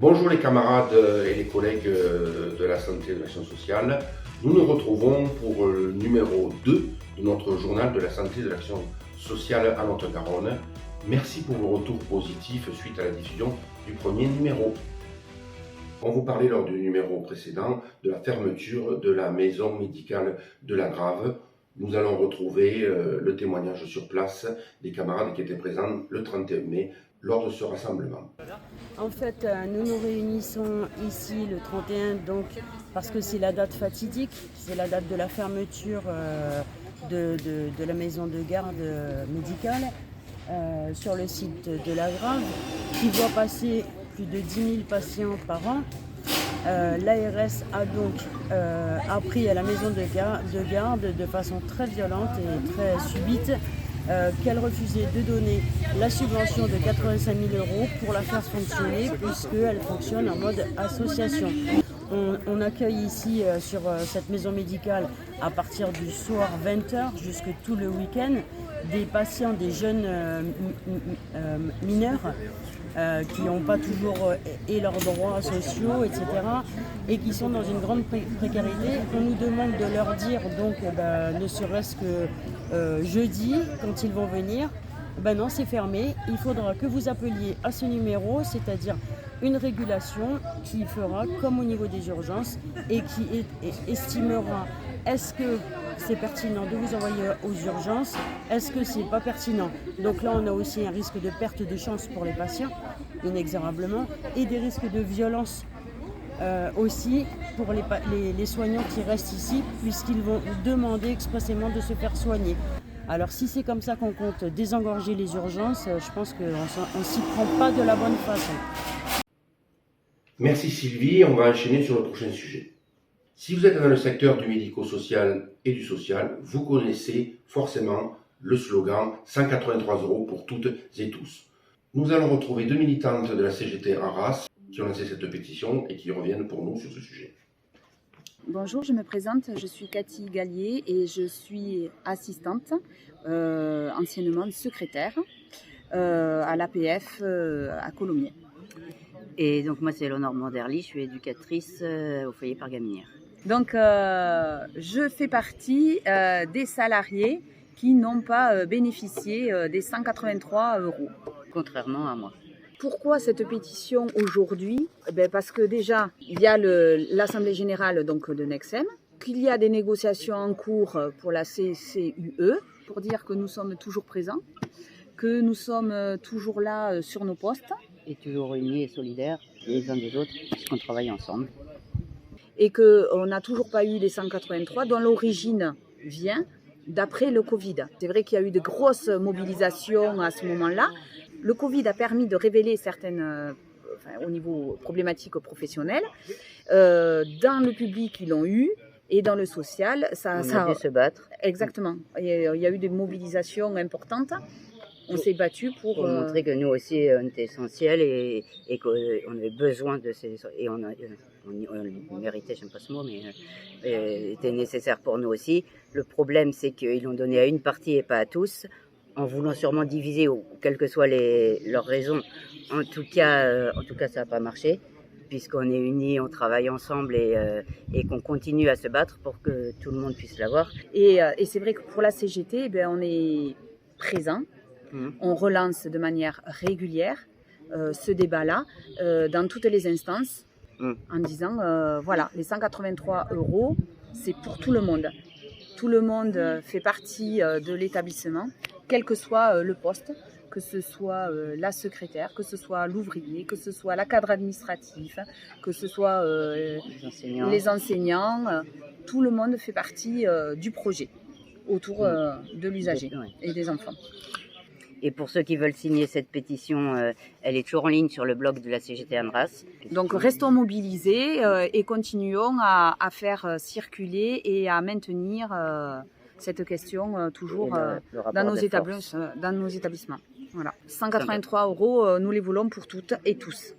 Bonjour les camarades et les collègues de la santé et de l'action sociale. Nous nous retrouvons pour le numéro 2 de notre journal de la santé et de l'action sociale à Lot-et-Garonne. Merci pour vos retours positifs suite à la diffusion du premier numéro. On vous parlait lors du numéro précédent de la fermeture de la maison médicale de la Grave. Nous allons retrouver le témoignage sur place des camarades qui étaient présents le 31 mai lors de ce rassemblement. En fait, nous nous réunissons ici le 31 donc, parce que c'est la date fatidique, c'est la date de la fermeture de la maison de garde médicale sur le site de la Grave, qui voit passer plus de 10 000 patients par an. L'ARS a donc appris à la maison de garde de façon très violente et très subite qu'elle refusait de donner la subvention de 85 000 € pour la faire fonctionner, puisqu'elle fonctionne en mode association. On accueille ici sur cette maison médicale à partir du soir 20h jusque tout le week-end des patients, des jeunes mineurs qui n'ont pas toujours leurs droits sociaux, etc. et qui sont dans une grande précarité. On nous demande de leur dire, donc, ne serait-ce que jeudi, quand ils vont venir, non, c'est fermé. Il faudra que vous appeliez à ce numéro, c'est-à-dire une régulation qui fera comme au niveau des urgences et qui estimera est-ce que c'est pertinent de vous envoyer aux urgences, est-ce que c'est pas pertinent. Donc là, on a aussi un risque de perte de chance pour les patients, inexorablement, et des risques de violence aussi pour les soignants qui restent ici, puisqu'ils vont demander expressément de se faire soigner. Alors si c'est comme ça qu'on compte désengorger les urgences, je pense qu'on ne s'y prend pas de la bonne façon. Merci Sylvie, on va enchaîner sur le prochain sujet. Si vous êtes dans le secteur du médico-social et du social, vous connaissez forcément le slogan 183 € pour toutes et tous. Nous allons retrouver deux militantes de la CGT Arras qui ont lancé cette pétition et qui reviennent pour nous sur ce sujet. Bonjour, je me présente, je suis Cathy Gallier et je suis assistante, anciennement secrétaire à l'APF à Colomiers. Et donc moi c'est Léonore Manderly, je suis éducatrice au foyer par gaminière. Donc je fais partie des salariés qui n'ont pas bénéficié des 183 €. Contrairement à moi. Pourquoi cette pétition aujourd'hui ? Parce que déjà, il y a l'Assemblée Générale donc, de Nexem, qu'il y a des négociations en cours pour la CCUE, pour dire que nous sommes toujours présents, que nous sommes toujours là sur nos postes. Et toujours unis et solidaires les uns des autres, puisqu'on travaille ensemble. Et qu'on n'a toujours pas eu les 183, dont l'origine vient d'après le Covid. C'est vrai qu'il y a eu de grosses mobilisations à ce moment-là. Le Covid a permis de révéler certaines, au niveau problématiques professionnelles. Dans le public, ils l'ont eu. Et dans le social, ça a dû se battre. Exactement. Il y a eu des mobilisations importantes. On s'est battu pour montrer que nous aussi, on était essentiels et qu'on avait besoin de ces... Et on méritait, j'aime pas ce mot, mais était nécessaire pour nous aussi. Le problème, c'est qu'ils l'ont donné à une partie et pas à tous, en voulant sûrement diviser, ou quelles que soient leurs raisons. En tout cas, ça n'a pas marché, puisqu'on est unis, on travaille ensemble et qu'on continue à se battre pour que tout le monde puisse l'avoir. Et c'est vrai que pour la CGT, on est présent. On relance de manière régulière ce débat-là dans toutes les instances en disant voilà, les 183 €, c'est pour tout le monde. Tout le monde fait partie de l'établissement, quel que soit le poste, que ce soit la secrétaire, que ce soit l'ouvrier, que ce soit la cadre administratif, que ce soit les enseignants. Tout le monde fait partie du projet autour de l'usager et des enfants. Et pour ceux qui veulent signer cette pétition, elle est toujours en ligne sur le blog de la CGT Arras. Donc restons mobilisés et continuons à faire circuler et à maintenir cette question toujours dans nos établissements. Voilà. 183 €, nous les voulons pour toutes et tous.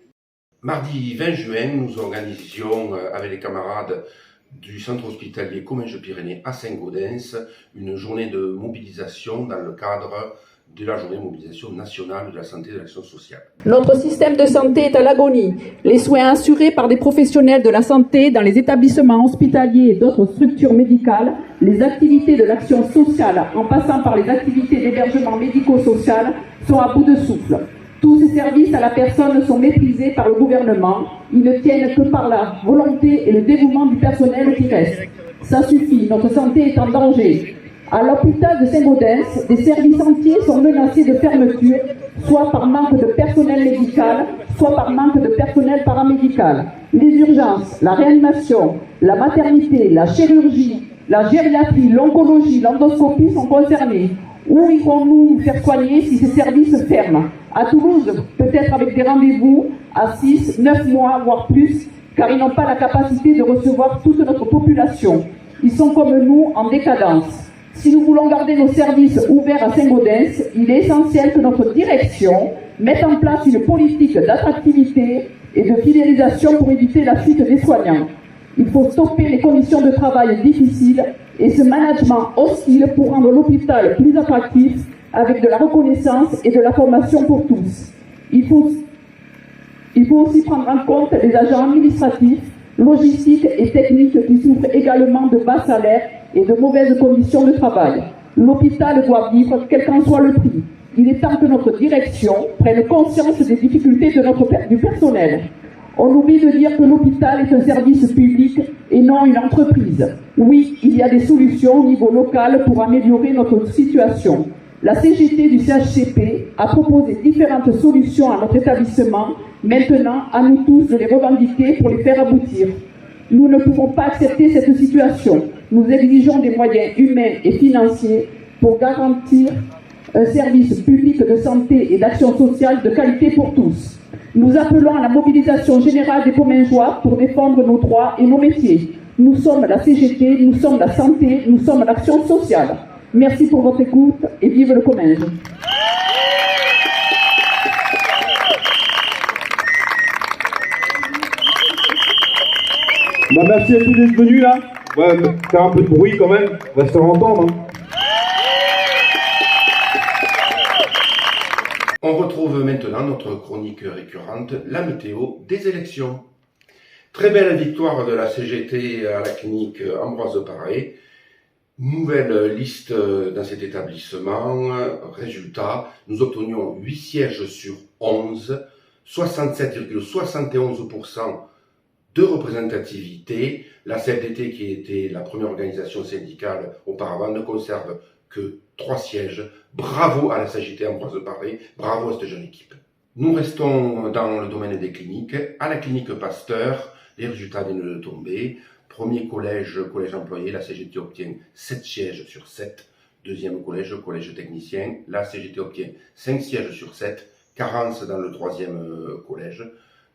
Mardi 20 juin, nous organisions avec les camarades du centre hospitalier Comminges Pyrénées à Saint-Gaudens une journée de mobilisation dans le cadre de la journée de mobilisation nationale de la santé et de l'action sociale. Notre système de santé est à l'agonie. Les soins assurés par des professionnels de la santé dans les établissements hospitaliers et d'autres structures médicales, les activités de l'action sociale en passant par les activités d'hébergement médico-social sont à bout de souffle. Tous ces services à la personne sont méprisés par le gouvernement. Ils ne tiennent que par la volonté et le dévouement du personnel qui reste. Ça suffit, notre santé est en danger. À l'hôpital de Saint-Gaudens, des services entiers sont menacés de fermeture, soit par manque de personnel médical, soit par manque de personnel paramédical. Les urgences, la réanimation, la maternité, la chirurgie, la gériatrie, l'oncologie, l'endoscopie sont concernés. Où irons-nous nous faire soigner si ces services ferment? À Toulouse, peut-être avec des rendez-vous à 6, 9 mois, voire plus, car ils n'ont pas la capacité de recevoir toute notre population. Ils sont comme nous en décadence. Si nous voulons garder nos services ouverts à Saint-Gaudens, il est essentiel que notre direction mette en place une politique d'attractivité et de fidélisation pour éviter la fuite des soignants. Il faut stopper les conditions de travail difficiles et ce management hostile pour rendre l'hôpital plus attractif avec de la reconnaissance et de la formation pour tous. Il faut aussi prendre en compte les agents administratifs, logistiques et techniques qui souffrent également de bas salaires et de mauvaises conditions de travail. L'hôpital doit vivre, quel qu'en soit le prix. Il est temps que notre direction prenne conscience des difficultés du personnel. On oublie de dire que l'hôpital est un service public et non une entreprise. Oui, il y a des solutions au niveau local pour améliorer notre situation. La CGT du CHCP a proposé différentes solutions à notre établissement. Maintenant, à nous tous de les revendiquer pour les faire aboutir. Nous ne pouvons pas accepter cette situation. Nous exigeons des moyens humains et financiers pour garantir un service public de santé et d'action sociale de qualité pour tous. Nous appelons à la mobilisation générale des Commingeois pour défendre nos droits et nos métiers. Nous sommes la CGT, nous sommes la santé, nous sommes l'action sociale. Merci pour votre écoute et vive le Comminges. Bah merci à tous d'être venus là. Ouais, faire un peu de bruit quand même, on va se faire entendre. On retrouve maintenant notre chronique récurrente, la météo des élections. Très belle victoire de la CGT à la clinique Ambroise Paré. Nouvelle liste dans cet établissement. Résultat, nous obtenions 8 sièges sur 11, 67,71% de représentativité. La CFDT, qui était la première organisation syndicale auparavant, ne conserve que 3 sièges. Bravo à la CGT Ambroise Paré, bravo à cette jeune équipe. Nous restons dans le domaine des cliniques. À la clinique Pasteur, les résultats viennent de tomber. Premier collège employé, la CGT obtient 7 sièges sur 7. Deuxième collège technicien, la CGT obtient 5 sièges sur 7. Carence dans le troisième collège.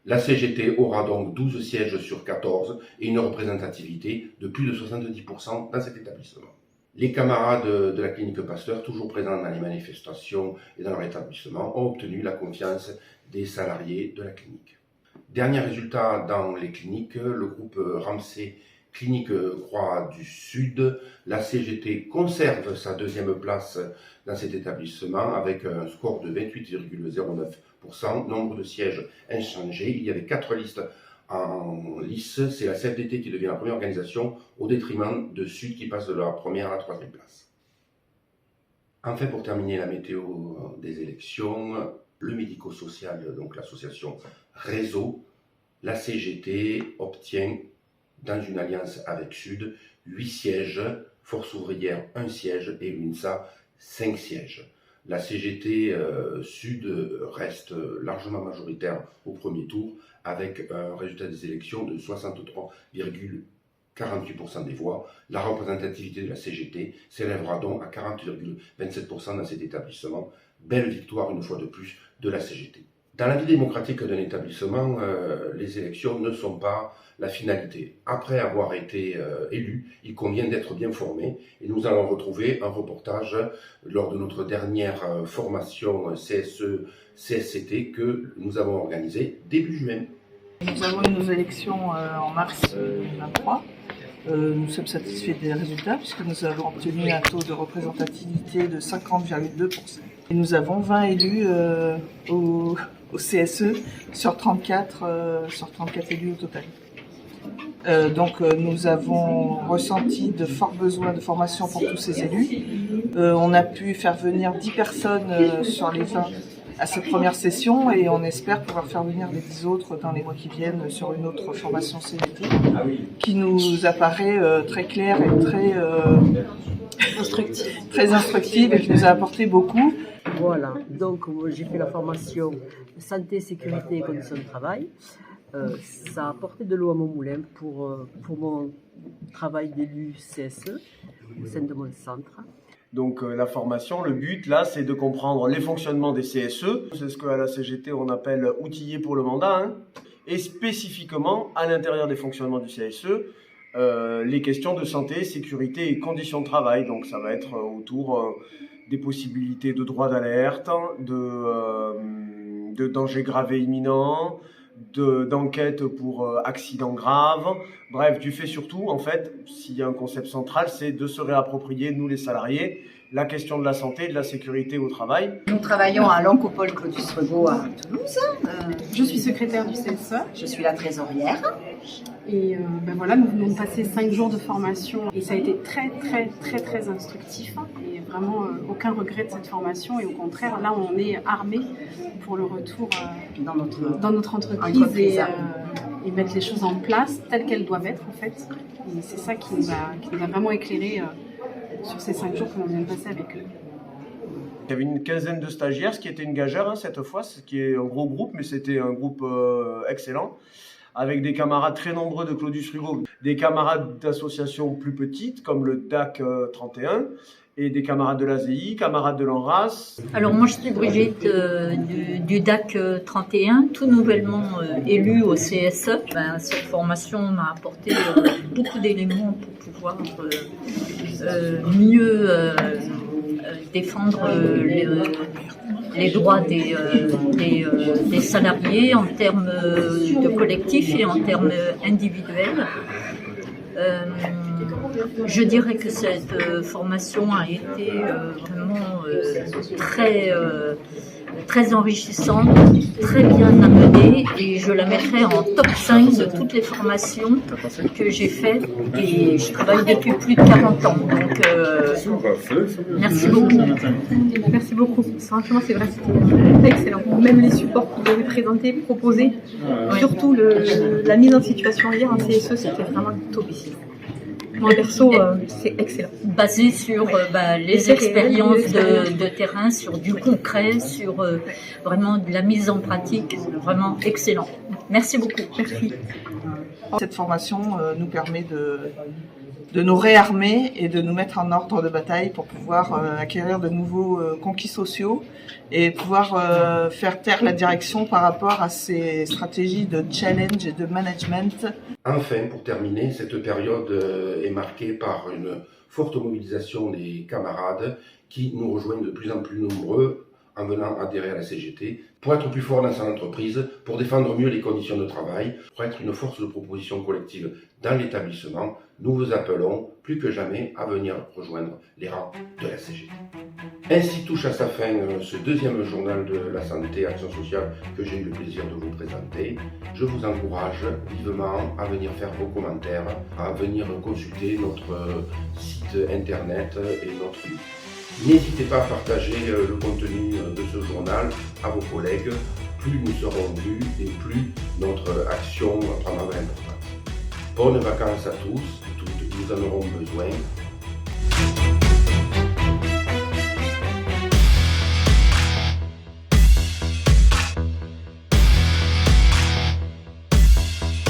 La CGT aura donc 12 sièges sur 14 et une représentativité de plus de 70% dans cet établissement. Les camarades de la clinique Pasteur, toujours présents dans les manifestations et dans leur établissement, ont obtenu la confiance des salariés de la clinique. Dernier résultat dans les cliniques, le groupe Ramsay Clinique Croix du Sud, la CGT conserve sa deuxième place dans cet établissement avec un score de 28,09%, nombre de sièges inchangés. Il y avait 4 listes en lice, c'est la CFDT qui devient la première organisation au détriment de Sud qui passe de la première à la troisième place. Enfin, pour terminer la météo des élections, le médico-social, donc l'association Réseau, la CGT obtient, dans une alliance avec Sud, 8 sièges, Force ouvrière 1 siège et l'UNSA 5 sièges. La CGT Sud reste largement majoritaire au premier tour avec un résultat des élections de 63,48% des voix. La représentativité de la CGT s'élèvera donc à 40,27% dans cet établissement. Belle victoire une fois de plus de la CGT. Dans la vie démocratique d'un établissement, les élections ne sont pas la finalité. Après avoir été élu, il convient d'être bien formé. Et nous allons retrouver un reportage lors de notre dernière formation CSE-CSCT que nous avons organisée début juin. Nous avons eu nos élections en mars 2023. Nous sommes satisfaits des résultats puisque nous avons obtenu un taux de représentativité de 50,2%. Et nous avons 20 élus au CSE sur 34 élus au total. Donc nous avons ressenti de forts besoins de formation pour tous ces élus. On a pu faire venir 10 personnes sur les 20 à cette première session et on espère pouvoir faire venir les 10 autres dans les mois qui viennent sur une autre formation CGT qui nous apparaît très claire et très instructive et qui nous a apporté beaucoup. Voilà, donc j'ai fait la formation santé, sécurité et conditions de travail. Ça a apporté de l'eau à mon moulin pour mon travail d'élu CSE au sein de mon centre. Donc la formation, le but là, c'est de comprendre les fonctionnements des CSE. C'est ce qu'à la CGT on appelle outiller pour le mandat. Hein. Et spécifiquement, à l'intérieur des fonctionnements du CSE, les questions de santé, sécurité et conditions de travail. Donc ça va être autour des possibilités de droit d'alerte, de dangers graves et imminents, d'enquête pour accidents graves. Bref, du fait surtout, en fait, s'il y a un concept central, c'est de se réapproprier, nous les salariés, la question de la santé et de la sécurité au travail. Nous travaillons à l'Oncopole Claudius Regaud à Toulouse. Je suis secrétaire du CSE. Je suis la trésorière. Et voilà, nous venons de passer 5 jours de formation et ça a été très instructif. Et vraiment aucun regret de cette formation et au contraire, là on est armé pour le retour dans notre entreprise et mettre les choses en place telles qu'elles doivent être en fait. Et c'est ça qui nous a vraiment éclairé sur ces 5 jours que l'on vient de passer avec eux. Il y avait une quinzaine de stagiaires, ce qui était une gageure hein, cette fois, ce qui est un gros groupe, mais c'était un groupe excellent, avec des camarades très nombreux de Claudius Regaud, des camarades d'associations plus petites comme le DAC 31, et des camarades de l'ASEI, camarades de l'ANRAS. Alors moi je suis Brigitte du DAC 31, tout nouvellement élue au CSE. Cette formation m'a apporté beaucoup d'éléments pour pouvoir mieux défendre les droits des salariés en termes de collectif et en termes individuels. Je dirais que cette formation a été vraiment très enrichissante, très bien amenée et je la mettrai en top 5 de toutes les formations que j'ai faites et je travaille depuis plus de 40 ans. Donc merci beaucoup. Merci beaucoup. Franchement c'est vrai, c'était excellent. Même les supports que vous avez présentés, proposés, surtout la mise en situation hier en CSE, c'était vraiment topissime. Moi perso, c'est excellent. Basé sur les expériences de terrain, sur du concret, sur vraiment de la mise en pratique, vraiment excellent. Merci beaucoup. Merci. Cette formation nous permet de nous réarmer et de nous mettre en ordre de bataille pour pouvoir acquérir de nouveaux conquis sociaux et pouvoir faire taire la direction par rapport à ces stratégies de challenge et de management. Enfin, pour terminer, cette période est marquée par une forte mobilisation des camarades qui nous rejoignent de plus en plus nombreux en venant adhérer à la CGT, pour être plus fort dans son entreprise, pour défendre mieux les conditions de travail, pour être une force de proposition collective dans l'établissement. Nous vous appelons plus que jamais à venir rejoindre les rangs de la CGT. Ainsi touche à sa fin ce deuxième journal de la santé et action sociale que j'ai eu le plaisir de vous présenter. Je vous encourage vivement à venir faire vos commentaires, à venir consulter notre site internet et notre site. N'hésitez pas à partager le contenu de ce journal à vos collègues. Plus nous serons vus et plus notre action prendra de l'importance. Bonnes vacances à tous et toutes, nous en aurons besoin.